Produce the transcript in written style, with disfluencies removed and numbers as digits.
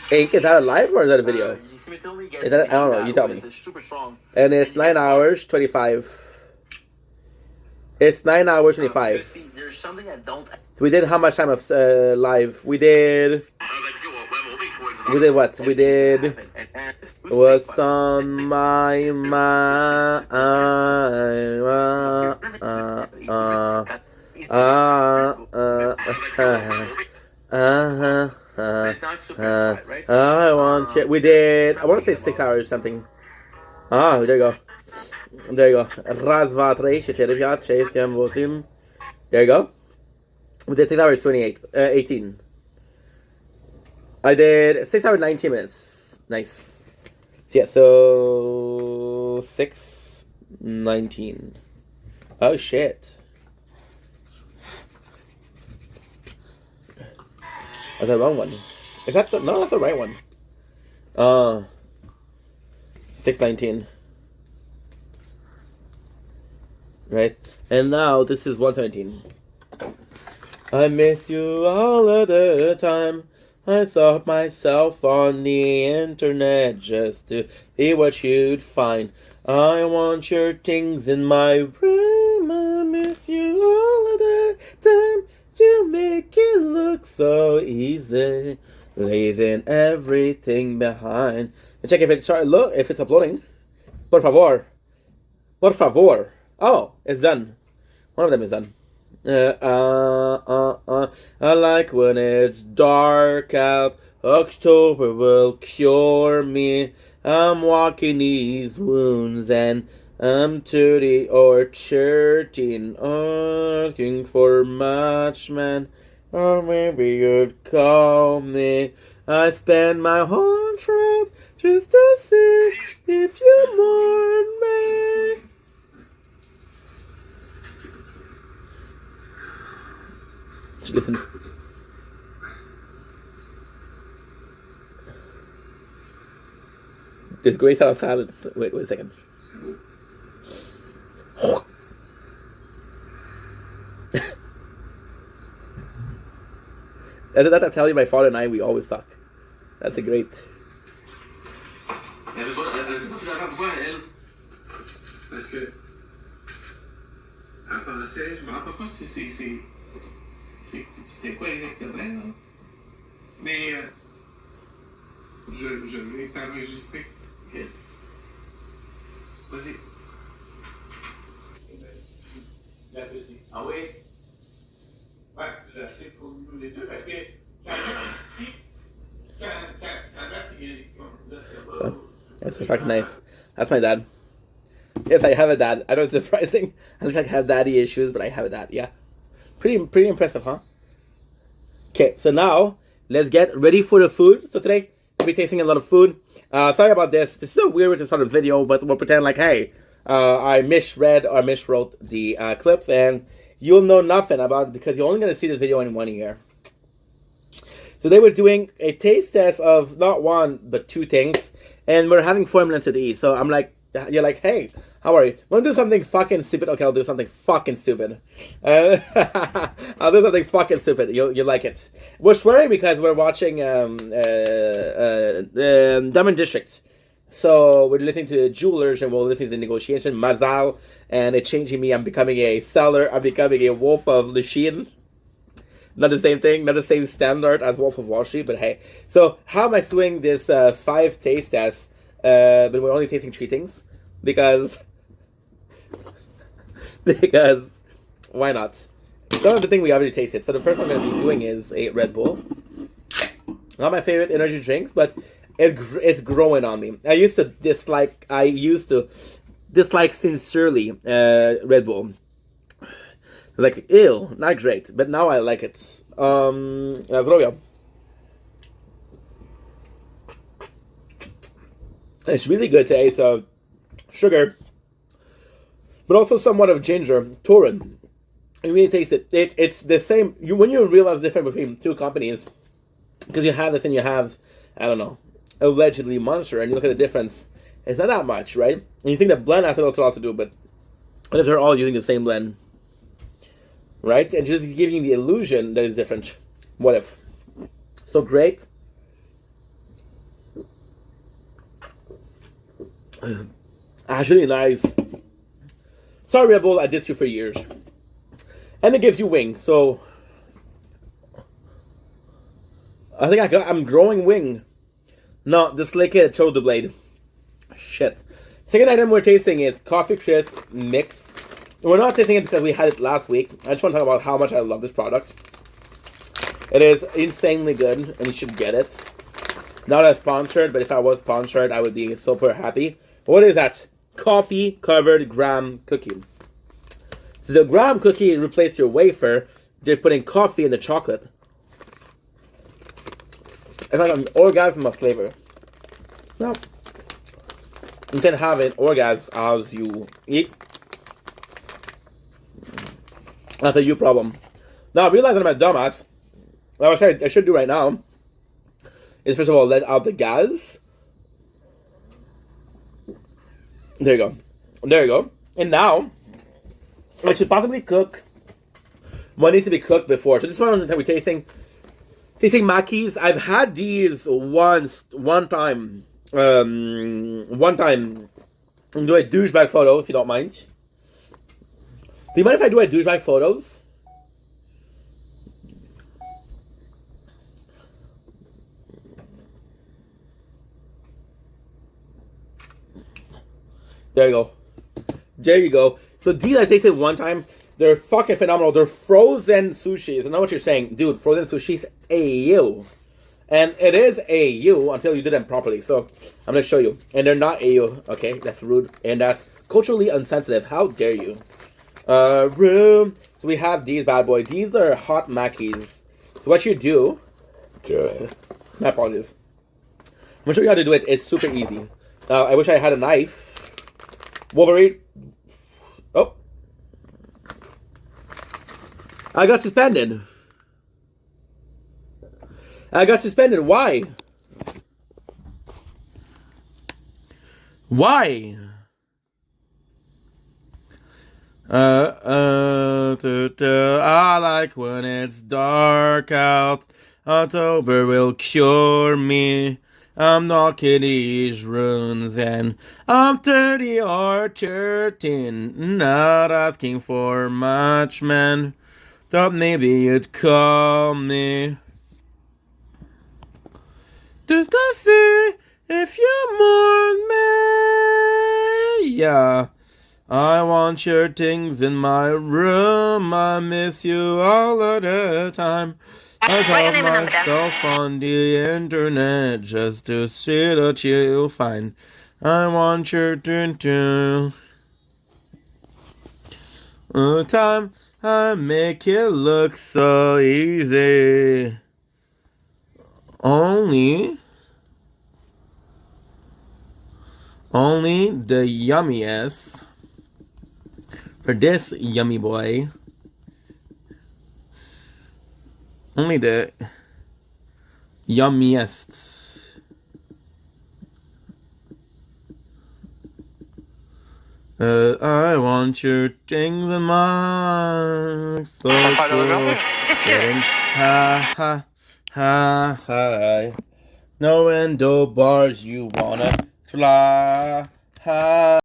Hey, is that a live or is that a video? Is that, I don't know, you tell me. And it's 9 hours, 25. It's 9 hours, 25. So we did how much time of live? We did what? We did what's on my mind. I want you. We did. I want to say 6 hours or something. Ah, there you go. There you go. Raz, dva, trei, čtyři, pět, šest, sedm, osm. There you go. We did 6 hours 18. I did 6 hours 19 minutes. Nice. Yeah, so 6:19. Oh shit. That's the wrong one. Is that no? That's the right one. 6:19. Right, and now this is 1:17. I miss you all of the time. I saw myself on the internet just to see what you'd find. I want your things in my room. I miss you all of the time. You make it look so easy, leaving everything behind. And check if it's uploading. Por favor. Por favor. Oh, it's done. One of them is done. I like when it's dark out. October will cure me. I'm walking these wounds and I'm 30 or 13, asking for much, man. Or maybe you'd call me. I spend my whole truth just to see if you mourn me. Listen. There's great sound of silence. Wait a second. That I tell you, my father and I, we always talk. That's a great. Parce que à penser, je me rappelle pas si c'était quoi exactement, là. Mais je l'ai enregistré. Okay. Vas-y. La deuxième. Ah oui? Ouais, j'ai acheté pour nous les deux parce que That's fucking nice. That's my dad. Yes, I have a dad. I know it's surprising. I look like I have daddy issues, but I have a dad. Yeah, pretty impressive, huh? Okay, so now let's get ready for the food. So today we'll be tasting a lot of food. Sorry about this. This is a weird sort of video, but we'll pretend like, hey, I misread or miswrote the clips, and you'll know nothing about it because you're only gonna see this video in 1 year. So they were doing a taste test of not one but two things, and we're having 4 minutes to eat. So I'm like, you're like, hey, how are you? Want to do something fucking stupid? Okay, I'll do something fucking stupid. I'll do something fucking stupid. You'll like it. We're swearing because we're watching Diamond District. So we're listening to the Jewelers and we're listening to the negotiation, Mazal, and it's changing me. I'm becoming a seller. I'm becoming a Wolf of Lachine. Not the same thing, not the same standard as Wolf of Wall Street, but hey. So how am I doing this 5 taste tests, but we're only tasting 3 things? Because why not? Some of the thing we already tasted. So the first one I'm going to be doing is a Red Bull. Not my favorite energy drinks, but it's growing on me. I used to dislike sincerely Red Bull. Like, ew, not great, but now I like it. Zdrowia. It's really good today, so sugar, but also somewhat of ginger, Turin. You really taste it. It's the same. When you realize the difference between two companies, because you have this and you have, I don't know, allegedly Monster, and you look at the difference, it's not that much, right? And you think the blend has a lot to do, but what if they're all using the same blend? Right? And just giving the illusion that it's different. What if? So great. Actually nice. Sorry, Red Bull, I dissed you for years. And it gives you wing, so I think I'm growing wing. No, the Slicked shoulder blade. Shit. Second item we're tasting is Coffee Crisp Mix. We're not tasting it because we had it last week. I just want to talk about how much I love this product. It is insanely good, and you should get it. Not as sponsored, but if I was sponsored, I would be super happy. What is that? Coffee covered graham cookie. So the graham cookie replaced your wafer. They're putting coffee in the chocolate. It's like an orgasm of flavor. Now, you can have an orgasm as you eat. That's a you problem. Now, I realize that I'm a dumbass. What I should do right now is, first of all, let out the gas. There you go. There you go. And now, I should possibly cook what needs to be cooked before. So this one that we're tasting Mackeys. I've had these one time. One time. I'm doing a douchebag photo, if you don't mind. Do you mind if I do a douchebag photos? There you go. There you go. So these I tasted one time. They're fucking phenomenal. They're frozen sushis. I know what you're saying. Dude, frozen sushis, AU. And it is AU until you do them properly. So I'm going to show you. And they're not AU. Okay, that's rude. And that's culturally insensitive. How dare you? Room. So we have these bad boys. These are hot Mackeys. So what you do... My apologies. I'm going to show you how to do it. It's super easy. I wish I had a knife. Wolverine. Oh. I got suspended. Why? Why? I like when it's dark out. October will cure me. I'm knocking these runes and I'm 30 or 13. Not asking for much, man. Thought maybe you'd call me. Just to see if you mourn me. Yeah. I want your things in my room. I miss you all of the time. I call myself on the internet just to see what you'll find. I want your dun-dun. Time I make it look so easy. Only the yummiest for this yummy boy. Only the yummiest. I want your things in my so cool. Ha ha ha ha. No window bars, you wanna fly. Ha.